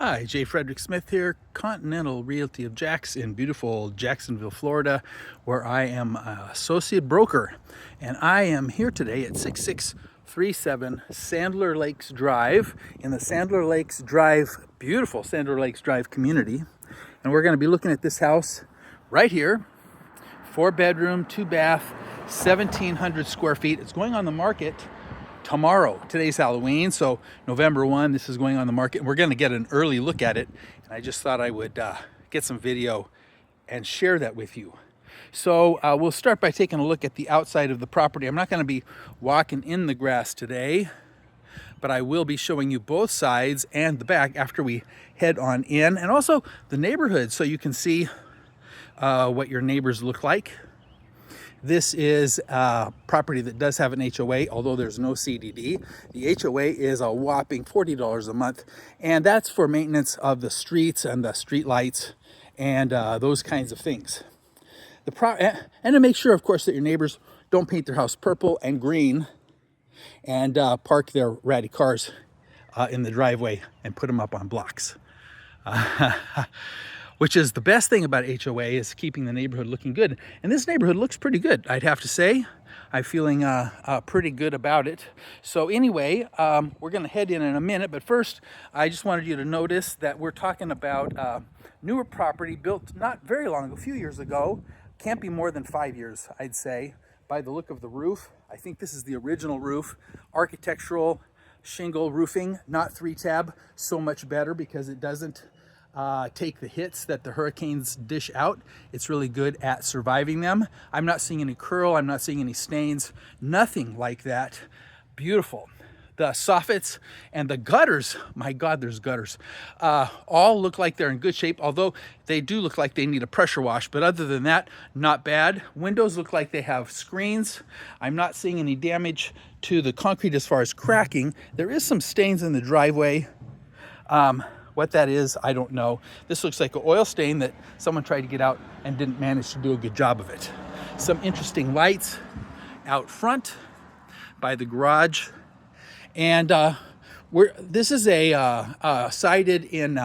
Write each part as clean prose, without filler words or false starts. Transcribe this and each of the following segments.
Hi, Jay Frederick Smith here, Continental Realty of Jacks in beautiful Jacksonville, Florida, where I am an associate broker. And I am here today at 6637 Sandler Lakes Drive in the Sandler Lakes Drive, beautiful Sandler Lakes Drive community. And we're going to be looking at this house right here, 4-bedroom, 2-bath, 1,700 square feet. It's going on the market tomorrow. Today's Halloween, so November 1, this is going on the market. We're going to get an early look at it, and I just thought I would get some video and share that with you. So we'll start by taking a look at the outside of the property. I'm not going to be walking in the grass today, but I will be showing you both sides and the back after we head on in, and also the neighborhood, so you can see what your neighbors look like. This is a property that does have an HOA, although there's no CDD. The HOA is a whopping $40 a month, and that's for maintenance of the streets and the street lights and those kinds of things. And to make sure, of course, that your neighbors don't paint their house purple and green and park their ratty cars in the driveway and put them up on blocks. Which is the best thing about HOA, is keeping the neighborhood looking good. And this neighborhood looks pretty good, I'd have to say. I'm feeling pretty good about it. So anyway, we're gonna head in a minute, but first, I just wanted you to notice that we're talking about newer property built not very long, a few years ago. Can't be more than 5 years, I'd say, by the look of the roof. I think this is the original roof, architectural shingle roofing, not 3-tab, so much better because it doesn't take the hits that the hurricanes dish out. It's really good at surviving them. I'm not seeing any curl, I'm not seeing any stains, nothing like that. Beautiful. The soffits and the gutters, my God, there's gutters, all look like they're in good shape, although they do look like they need a pressure wash, but other than that, not bad. Windows look like they have screens. I'm not seeing any damage to the concrete as far as cracking. There is some stains in the driveway. What that is, I don't know. This looks like an oil stain that someone tried to get out and didn't manage to do a good job of it. Some interesting lights out front by the garage. And this is a sided in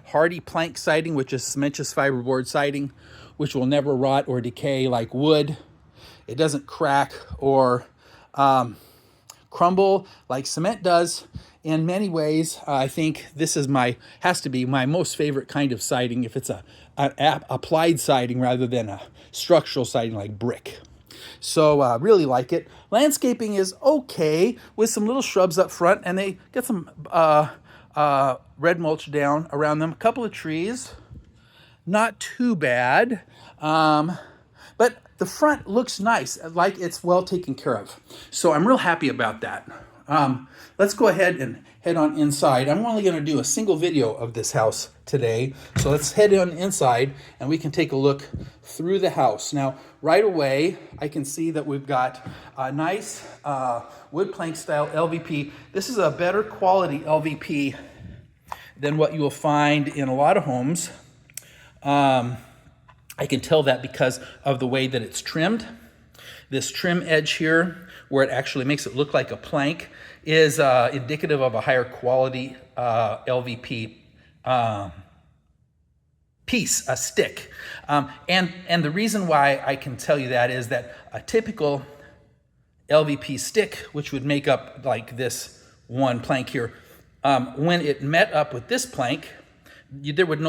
hardy plank siding, which is cementous fiberboard siding, which will never rot or decay like wood. It doesn't crack or crumble like cement does. In many ways, I think this has to be my most favorite kind of siding if it's an applied siding rather than a structural siding like brick. So really like it. Landscaping is okay with some little shrubs up front, and they get some red mulch down around them. A couple of trees, not too bad. But the front looks nice, like it's well taken care of. So I'm real happy about that. Let's go ahead and head on inside. I'm only going to do a single video of this house today. So let's head on inside and we can take a look through the house. Now, right away, I can see that we've got a nice wood plank style LVP. This is a better quality LVP than what you will find in a lot of homes. I can tell that because of the way that it's trimmed. This trim edge here, where it actually makes it look like a plank, is indicative of a higher quality LVP piece, a stick. And the reason why I can tell you that is that a typical LVP stick, which would make up like this one plank here, when it met up with this plank, there would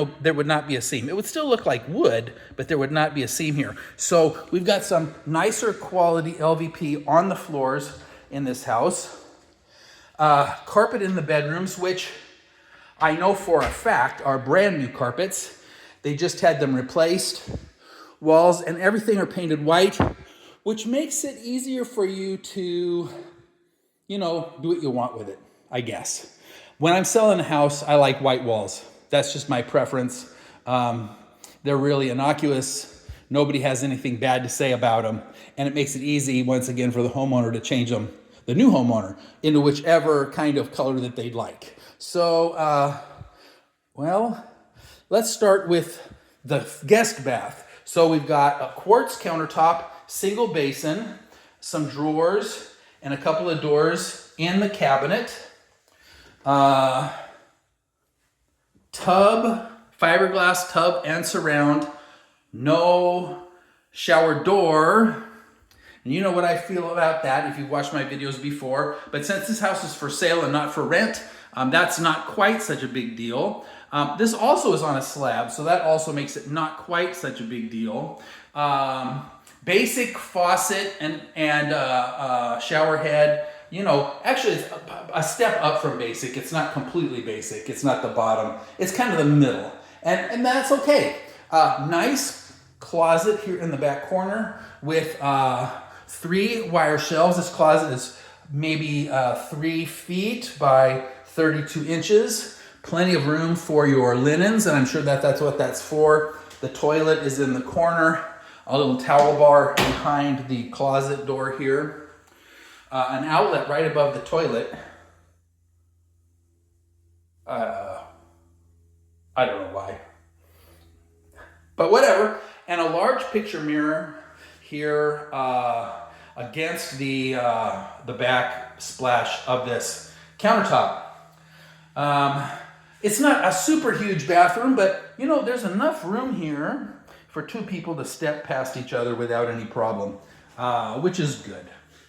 not be a seam. It would still look like wood, but there would not be a seam here. So we've got some nicer quality LVP on the floors in this house. Carpet in the bedrooms, which I know for a fact are brand new carpets. They just had them replaced. Walls and everything are painted white, which makes it easier for you to, do what you want with it, I guess. When I'm selling a house, I like white walls. That's just my preference. They're really innocuous. Nobody has anything bad to say about them. And it makes it easy, once again, for the homeowner to change them, the new homeowner, into whichever kind of color that they'd like. So, let's start with the guest bath. So we've got a quartz countertop, single basin, some drawers, and a couple of doors in the cabinet. tub, fiberglass tub and surround, no shower door. And you know what I feel about that if you've watched my videos before. But since this house is for sale and not for rent, that's not quite such a big deal. This also is on a slab, so that also makes it not quite such a big deal. Basic faucet and shower head. You know, actually it's a step up from basic. It's not completely basic. It's not the bottom. It's kind of the middle. And that's okay. Nice closet here in the back corner with 3 wire shelves. This closet is maybe 3 feet by 32 inches. Plenty of room for your linens, and I'm sure that's what that's for. The toilet is in the corner. A little towel bar behind the closet door here. An outlet right above the toilet. I don't know why. But whatever. And a large picture mirror here against the back splash of this countertop. It's not a super huge bathroom, but you know, there's enough room here for 2 people to step past each other without any problem, which is good.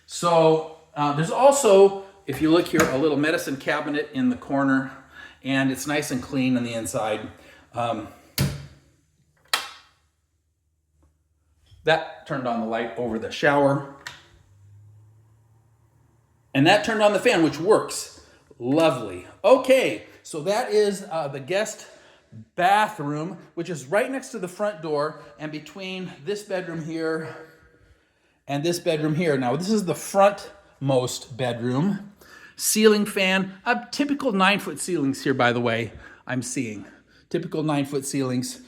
So there's also, if you look here, a little medicine cabinet in the corner, and it's nice and clean on the inside. That turned on the light over the shower. And that turned on the fan, which works. Lovely. Okay, so that is the guest bathroom, which is right next to the front door and between this bedroom here and this bedroom here. Now, this is the frontmost bedroom. Ceiling fan, typical 9-foot ceilings here, by the way, I'm seeing. Typical 9-foot ceilings.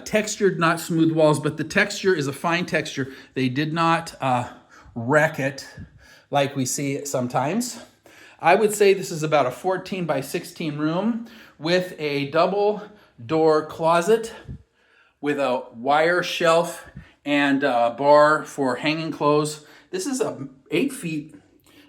Textured, not smooth walls, but the texture is a fine texture. They did not wreck it like we see it sometimes. I would say this is about a 14 by 16 room with a double door closet with a wire shelf and a bar for hanging clothes. This is 8 feet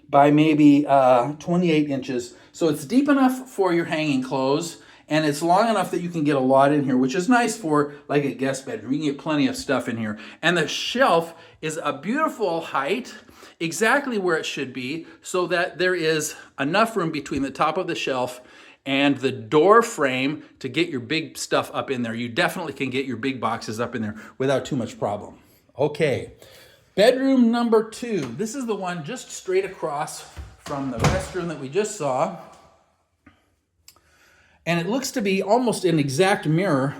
by maybe 28 inches. So it's deep enough for your hanging clothes, and it's long enough that you can get a lot in here, which is nice for like a guest bedroom. You can get plenty of stuff in here. And the shelf is a beautiful height, exactly where it should be, so that there is enough room between the top of the shelf and the door frame to get your big stuff up in there. You definitely can get your big boxes up in there without too much problem. Okay, bedroom number 2. This is the one just straight across from the restroom that we just saw. And it looks to be almost an exact mirror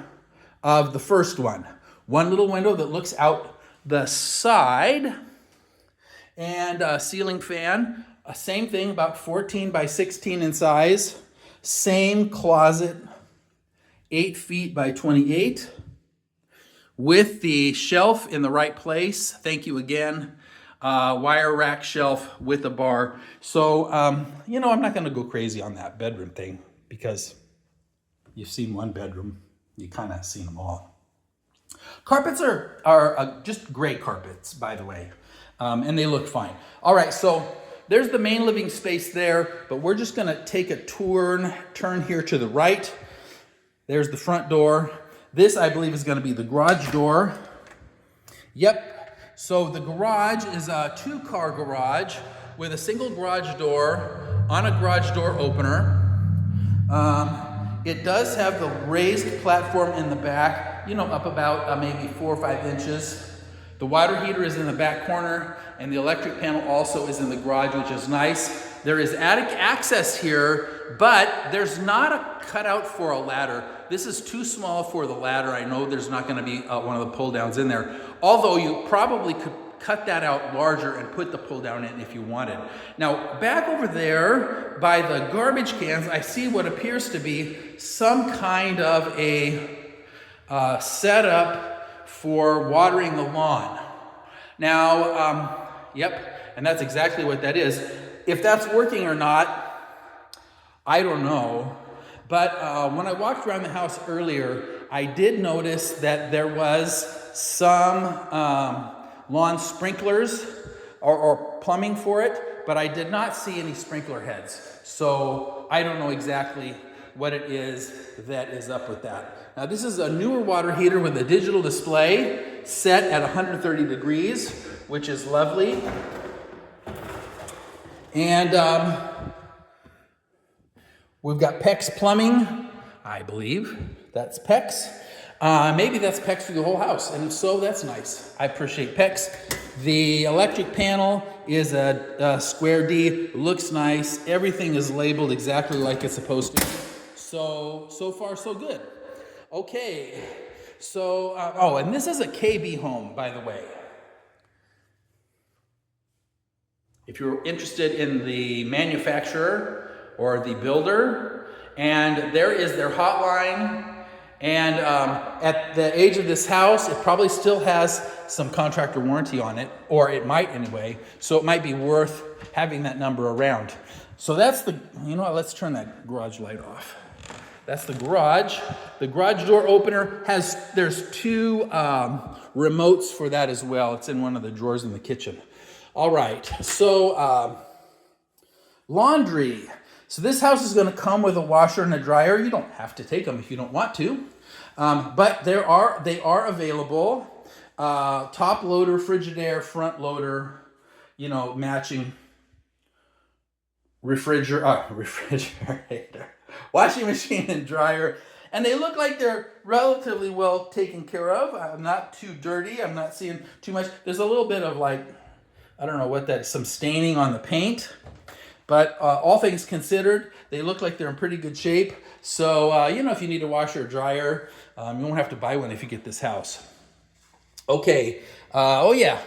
of the first one. One little window that looks out the side, and a ceiling fan, same thing, about 14 by 16 in size. Same closet, 8 feet by 28, with the shelf in the right place. Thank you again. Wire rack shelf with a bar. So, you know, I'm not going to go crazy on that bedroom thing because you've seen one bedroom. You kind of seen them all. Carpets are just gray carpets, by the way, and they look fine. All right, so there's the main living space there, but we're just going to take a turn here to the right. There's the front door. This, I believe, is going to be the garage door. Yep. So the garage is a 2-car garage with a single garage door on a garage door opener. It does have the raised platform in the back, you know, up about maybe 4 or 5 inches. The water heater is in the back corner, and the electric panel also is in the garage, which is nice. There is attic access here, but there's not a cutout for a ladder. This is too small for the ladder. I know there's not going to be one of the pull downs in there, although you probably could cut that out larger and put the pull down in if you wanted. Now, back over there by the garbage cans, I see what appears to be some kind of a setup for watering the lawn. Now, yep, and that's exactly what that is. If that's working or not, I don't know. But when I walked around the house earlier, I did notice that there was some lawn sprinklers or plumbing for it, but I did not see any sprinkler heads. So I don't know exactly what it is that is up with that. Now this is a newer water heater with a digital display set at 130 degrees, which is lovely. And we've got PEX plumbing, I believe. That's PEX. Maybe that's PEX for the whole house, and if so, that's nice. I appreciate PEX. The electric panel is a square D, looks nice. Everything is labeled exactly like it's supposed to. So far so good. Okay, so, oh, and this is a KB home, by the way. If you're interested in the manufacturer or the builder, and there is their hotline. And at the age of this house, it probably still has some contractor warranty on it, or it might anyway. So it might be worth having that number around. So that's the, you know what, let's turn that garage light off. That's the garage. The garage door opener there's two remotes for that as well. It's in one of the drawers in the kitchen. All right, so laundry. So this house is going to come with a washer and a dryer. You don't have to take them if you don't want to, but they are available. Top loader, Frigidaire, front loader, you know, matching refrigerator, washing machine and dryer. And they look like they're relatively well taken care of. Not too dirty. I'm not seeing too much. There's a little bit of like, I don't know what that is, some staining on the paint. But all things considered, they look like they're in pretty good shape. So, you know, if you need a washer or dryer, you won't have to buy one if you get this house. Okay, oh yeah,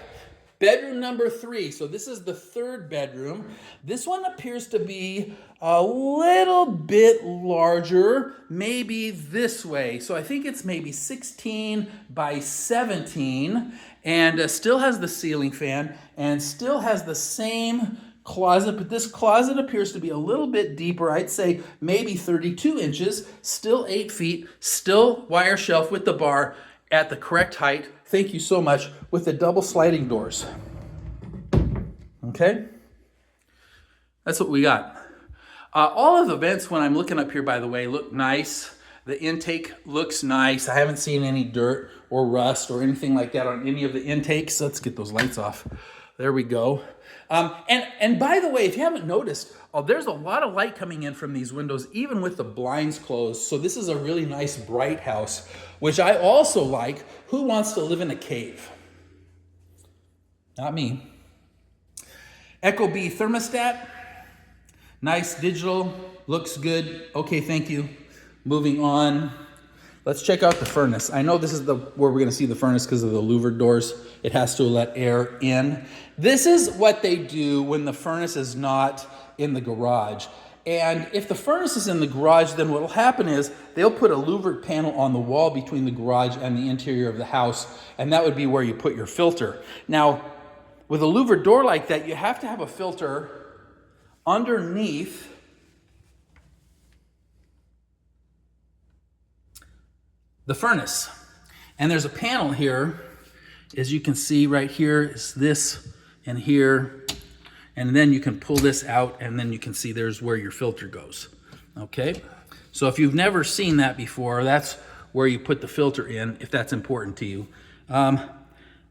bedroom number 3. So this is the third bedroom. This one appears to be a little bit larger, maybe this way. So I think it's maybe 16 by 17, and still has the ceiling fan, and still has the same closet, but this closet appears to be a little bit deeper. I'd say maybe 32 inches, still 8 feet, still wire shelf with the bar at the correct height. Thank you so much, with the double sliding doors. Okay, that's what we got. All of the vents, when I'm looking up here, by the way, look nice. The intake looks nice. I haven't seen any dirt or rust or anything like that on any of the intakes. Let's get those lights off. There we go. And by the way, if you haven't noticed, there's a lot of light coming in from these windows, even with the blinds closed. So this is a really nice, bright house, which I also like. Who wants to live in a cave? Not me. Ecobee thermostat. Nice digital, looks good. Okay, thank you. Moving on. Let's check out the furnace. I know this is where we're going to see the furnace because of the louvered doors. It has to let air in. This is what they do when the furnace is not in the garage. And if the furnace is in the garage, then what will happen is they'll put a louvered panel on the wall between the garage and the interior of the house, and that would be where you put your filter. Now, with a louvered door like that, you have to have a filter underneath the furnace. And there's a panel here, as you can see right here is this and here, and then you can pull this out, and then you can see there's where your filter goes. Okay, so if you've never seen that before, that's where you put the filter in, if that's important to you.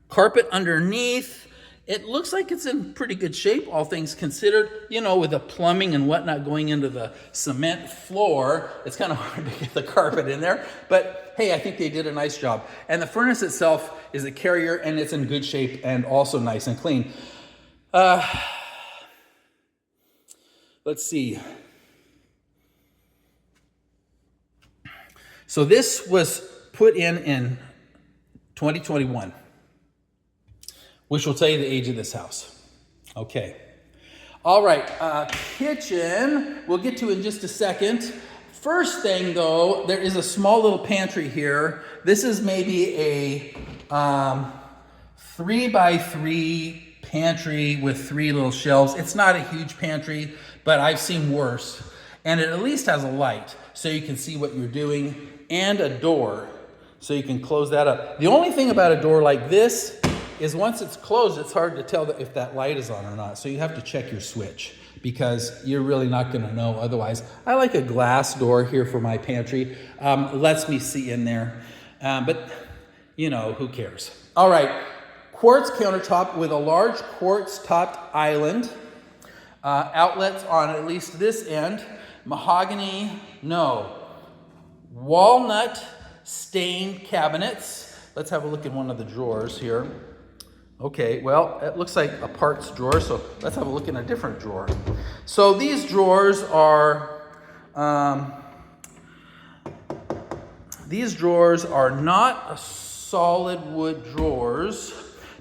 Carpet underneath. It looks like it's in pretty good shape, all things considered. You know, with the plumbing and whatnot going into the cement floor, it's kind of hard to get the carpet in there. But hey, I think they did a nice job. And the furnace itself is a Carrier, and it's in good shape and also nice and clean. Let's see. So this was put in 2021. Which will tell you the age of this house. Okay. All right, kitchen, we'll get to in just a second. First thing though, there is a small little pantry here. This is maybe a 3x3 pantry with 3 little shelves. It's not a huge pantry, but I've seen worse. And it at least has a light so you can see what you're doing, and a door so you can close that up. The only thing about a door like this is once it's closed, it's hard to tell if that light is on or not. So you have to check your switch because you're really not going to know otherwise. I like a glass door here for my pantry. Lets me see in there. But, you know, who cares? All right. Quartz countertop with a large quartz-topped island. Outlets on at least this end. Mahogany, no. Walnut stained cabinets. Let's have a look in one of the drawers here. Okay, well, it looks like a parts drawer, so let's have a look in a different drawer. So these drawers are not a solid wood drawers,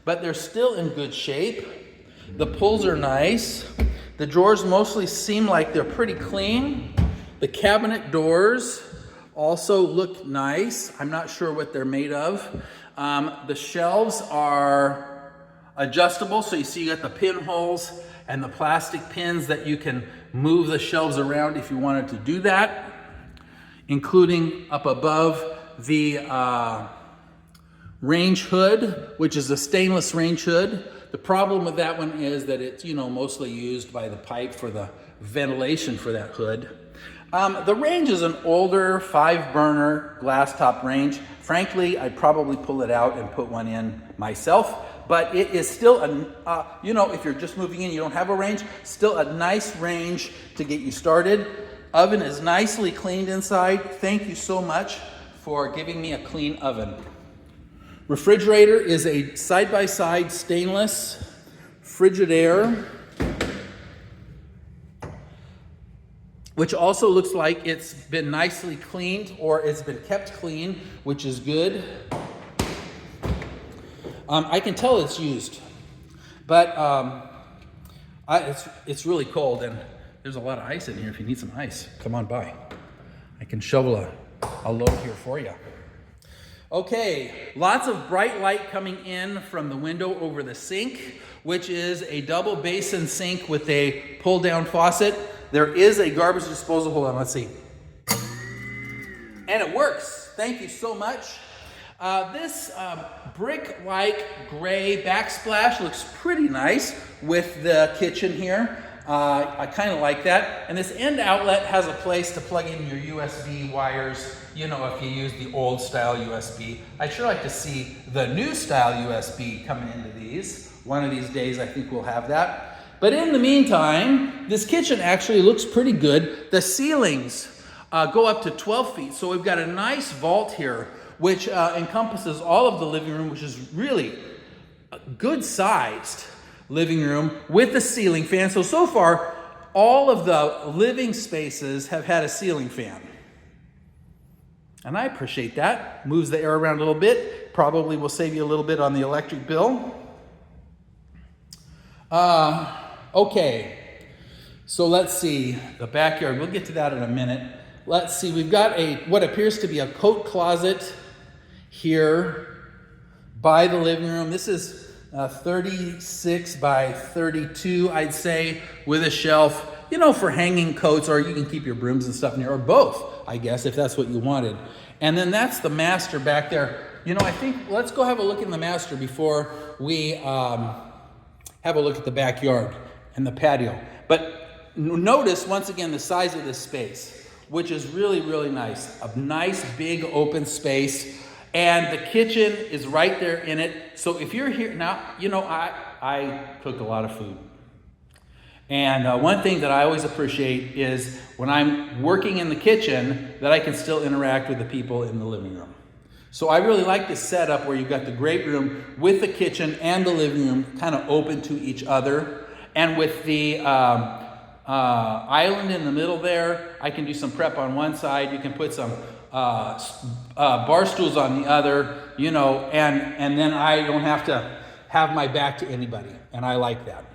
but they're still in good shape. The pulls are nice. The drawers mostly seem like they're pretty clean. The cabinet doors also look nice. I'm not sure what they're made of. The shelves are adjustable, so you see you got the pinholes and the plastic pins that you can move the shelves around if you wanted to do that, including up above the range hood, which is a stainless range hood. The problem with that one is that it's, you know, mostly used by the pipe for the ventilation for that hood. The range is an older 5-burner glass top range. Frankly, I'd probably pull it out and put one in myself, but it is still, you know, if you're just moving in, you don't have a range, still a nice range to get you started. Oven is nicely cleaned inside. Thank you so much for giving me a clean oven. Refrigerator is a side-by-side stainless Frigidaire, which also looks like it's been nicely cleaned or it's been kept clean, which is good. I can tell it's used, but it's really cold and there's a lot of ice in here. If you need some ice, come on by. I can shovel a load here for you. Okay, lots of bright light coming in from the window over the sink, which is a double basin sink with a pull down faucet. There is a garbage disposal. Hold on, let's see. And it works. Thank you so much. This brick-like gray backsplash looks pretty nice with the kitchen here. I kind of like that. And this end outlet has a place to plug in your USB wires, you know, if you use the old style USB. I'd sure like to see the new style USB coming into these. One of these days I think we'll have that. But in the meantime, this kitchen actually looks pretty good. The ceilings go up to 12 feet. So we've got a nice vault here, which encompasses all of the living room, which is really a good sized living room with a ceiling fan. So far, all of the living spaces have had a ceiling fan. And I appreciate that. Moves the air around a little bit. Probably will save you a little bit on the electric bill. Okay, so let's see, the backyard, we'll get to that in a minute. Let's see, we've got what appears to be a coat closet here by the living room. This is 36 by 32, I'd say, with a shelf, you know, for hanging coats, or you can keep your brooms and stuff in there, or both, I guess, if that's what you wanted. And then that's the master back there. You know, I think, let's go have a look in the master before we have a look at the backyard and the patio. But notice, once again, the size of this space, which is really, really nice. A nice, big, open space. And the kitchen is right there in it. So if you're here, now, you know, I cook a lot of food. And one thing that I always appreciate is when I'm working in the kitchen, that I can still interact with the people in the living room. So I really like this setup where you've got the great room with the kitchen and the living room kind of open to each other. And with the island in the middle there, I can do some prep on one side. You can put some bar stools on the other, you know, and then I don't have to have my back to anybody. And I like that.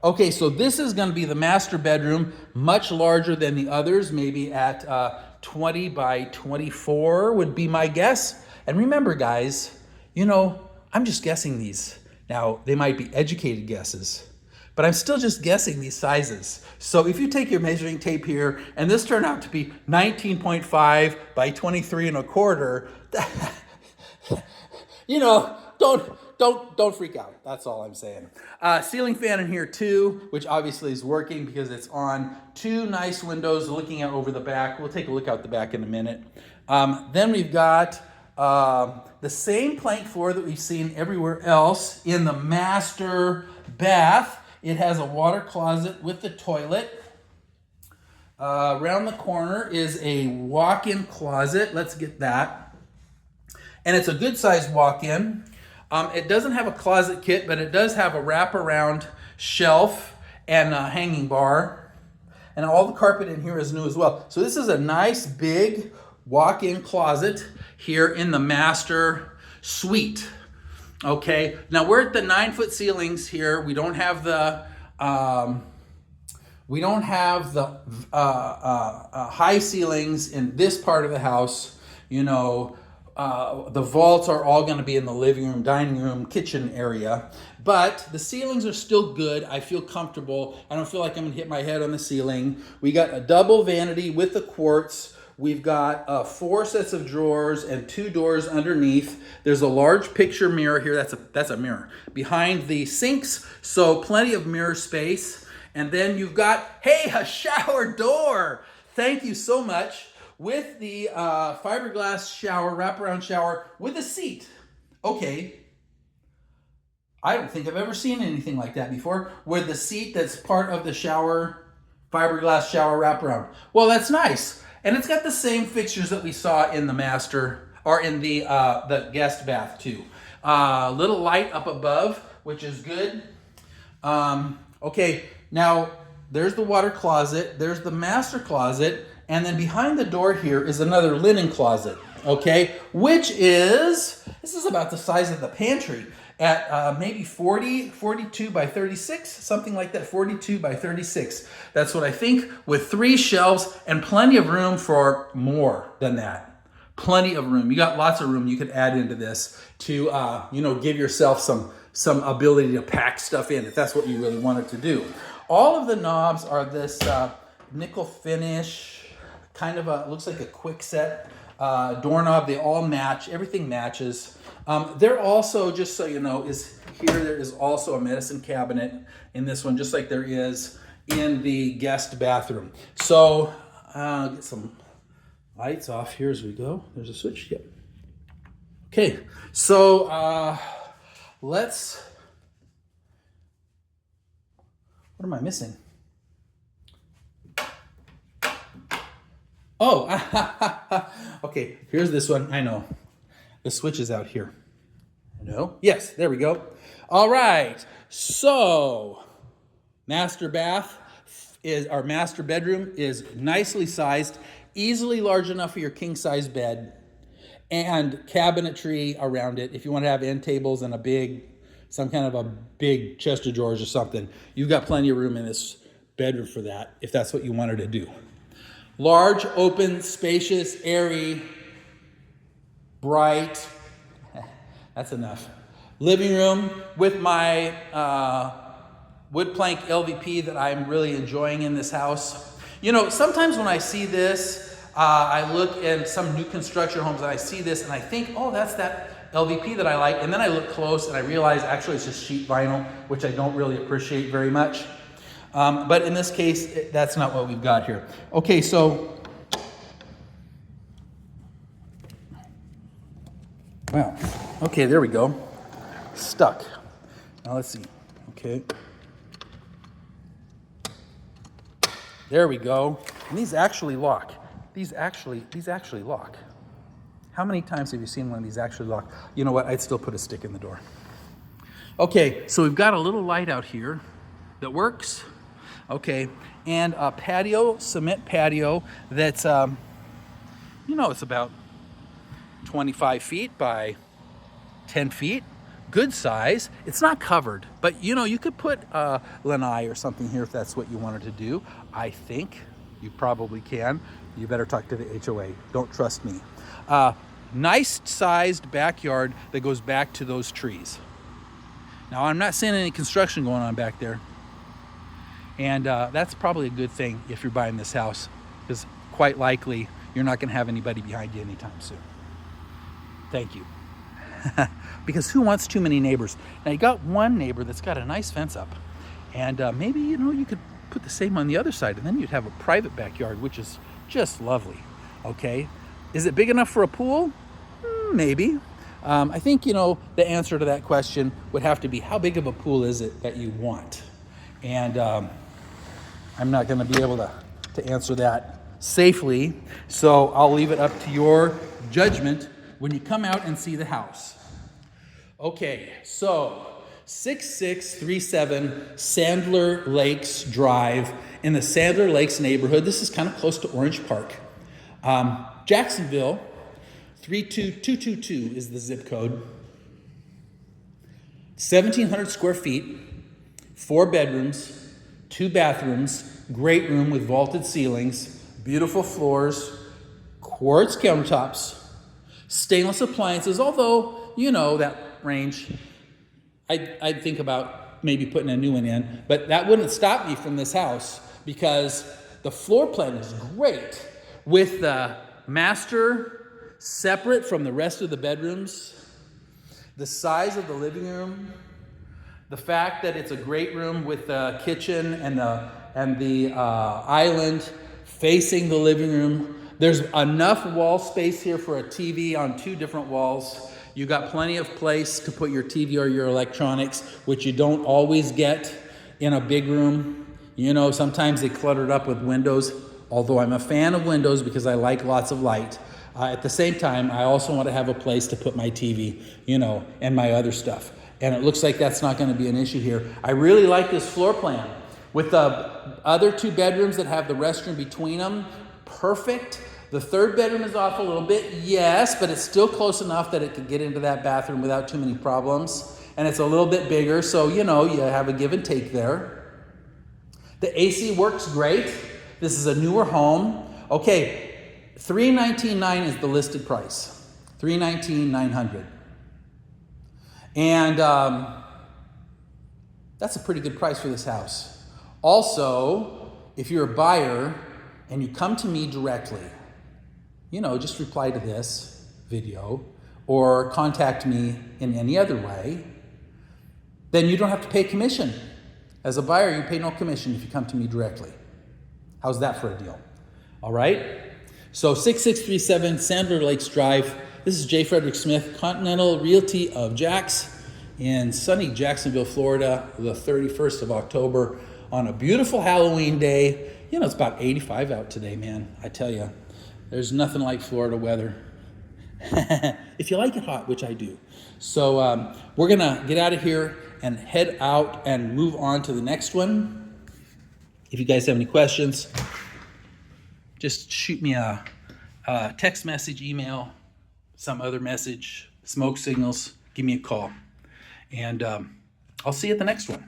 Okay, so this is going to be the master bedroom, much larger than the others, maybe at 20 by 24 would be my guess. And remember, guys, you know, I'm just guessing these. Now, they might be educated guesses, but I'm still just guessing these sizes. So if you take your measuring tape here, and this turned out to be 19.5 by 23 1/4, you know, don't freak out. That's all I'm saying. Ceiling fan in here too, which obviously is working because it's on 2 nice windows looking out over the back. We'll take a look out the back in a minute. Then we've got the same plank floor that we've seen everywhere else in the master bath. It has a water closet with the toilet. Around the corner is a walk-in closet. Let's get that. And it's a good sized walk-in. It doesn't have a closet kit, but it does have a wraparound shelf and a hanging bar. And all the carpet in here is new as well. So this is a nice big walk-in closet here in the master suite. Okay, now we're at the 9-foot ceilings here. We don't have the high ceilings in this part of the house. You know, the vaults are all going to be in the living room, dining room, kitchen area. But the ceilings are still good. I feel comfortable. I don't feel like I'm going to hit my head on the ceiling. We got a double vanity with the quartz. We've got 4 sets of drawers and 2 doors underneath. There's a large picture mirror here. That's a mirror behind the sinks, so plenty of mirror space. And then you've got, hey, a shower door. Thank you so much. With the fiberglass shower, wraparound shower with a seat. Okay. I don't think I've ever seen anything like that before, with the seat that's part of the shower, fiberglass shower wraparound. Well, that's nice. And it's got the same fixtures that we saw in the master, or in the guest bath too. Little light up above, which is good. Okay, now there's the water closet, there's the master closet, and then behind the door here is another linen closet, okay? Which is, this is about the size of the pantry at maybe 42 by 36, something like that, 42 by 36. That's what I think, with 3 shelves and plenty of room for more than that. Plenty of room. You got lots of room you could add into this to, give yourself some ability to pack stuff in if that's what you really wanted to do. All of the knobs are this nickel finish, kind of looks like a quick set doorknob. They all match. Everything matches. There also, just so you know, there is also a medicine cabinet in this one, just like there is in the guest bathroom. So get some lights off here as we go. There's a switch. Yep. Okay, so let's. What am I missing? Oh, okay, here's this one. I know. The switch is out here. No? Yes, there we go. All right, so master bedroom is nicely sized, easily large enough for your king-size bed, and cabinetry around it. If you want to have end tables and some kind of a big chest of drawers or something, you've got plenty of room in this bedroom for that, if that's what you wanted to do. Large, open, spacious, airy, bright. That's enough. Living room with my wood plank LVP that I'm really enjoying in this house. You know, sometimes when I see this, I look at some new construction homes and I see this and I think, oh, that's that LVP that I like. And then I look close and I realize actually it's just sheet vinyl, which I don't really appreciate very much. But in this case, that's not what we've got here. Okay, so, wow. Okay, there we go. Stuck. Now let's see. Okay. There we go. And these actually lock. These actually lock. How many times have you seen one of these actually lock? You know what? I'd still put a stick in the door. Okay, so we've got a little light out here that works. Okay, and a patio, cement patio that's, it's about 25 feet by 10 feet. Good size. It's not covered, but you could put lanai or something here if that's what you wanted to do. I think you probably can. You better talk to the HOA. Don't trust me. Nice sized backyard that goes back to those trees. Now, I'm not seeing any construction going on back there. And that's probably a good thing if you're buying this house, because quite likely you're not going to have anybody behind you anytime soon. Thank you. Because who wants too many neighbors? Now you got one neighbor that's got a nice fence up, and maybe, you know, you could put the same on the other side, and then you'd have a private backyard, which is just lovely. Okay, is it big enough for a pool? Maybe. I think, you know, the answer to that question would have to be, how big of a pool is it that you want? And I'm not going to be able to answer that safely, so I'll leave it up to your judgment when you come out and see the house. Okay, so 6637 Sandler Lakes Drive in the Sandler Lakes neighborhood. This is kind of close to Orange Park. Jacksonville 32222 is the zip code. 1,700 square feet, 4 bedrooms, 2 bathrooms, great room with vaulted ceilings, beautiful floors, quartz countertops, stainless appliances, although, you know, that range, I'd think about maybe putting a new one in, but that wouldn't stop me from this house because the floor plan is great with the master separate from the rest of the bedrooms, the size of the living room, the fact that it's a great room with the kitchen and the island facing the living room. There's enough wall space here for a TV on 2 different walls. You got plenty of place to put your TV or your electronics, which you don't always get in a big room. You know, sometimes they clutter it up with windows, although I'm a fan of windows because I like lots of light. At the same time, I also want to have a place to put my TV, you know, and my other stuff. And it looks like that's not going to be an issue here. I really like this floor plan. With the other 2 bedrooms that have the restroom between them, perfect. The 3rd bedroom is off a little bit, yes, but it's still close enough that it could get into that bathroom without too many problems. And it's a little bit bigger, so, you know, you have a give and take there. The AC works great. This is a newer home. Okay. $319,900 is the listed price. $319,900. And that's a pretty good price for this house. Also, if you're a buyer and you come to me directly, you know, just reply to this video or contact me in any other way, then you don't have to pay commission. As a buyer, you pay no commission if you come to me directly. How's that for a deal? All right? So 6637 Sandler Lakes Drive. This is J. Frederick Smith, Continental Realty of Jax in sunny Jacksonville, Florida, the 31st of October on a beautiful Halloween day. You know, it's about 85 out today, man. I tell you, there's nothing like Florida weather. If you like it hot, which I do. So we're going to get out of here and head out and move on to the next one. If you guys have any questions, just shoot me a text message, email, some other message, smoke signals, give me a call. And I'll see you at the next one.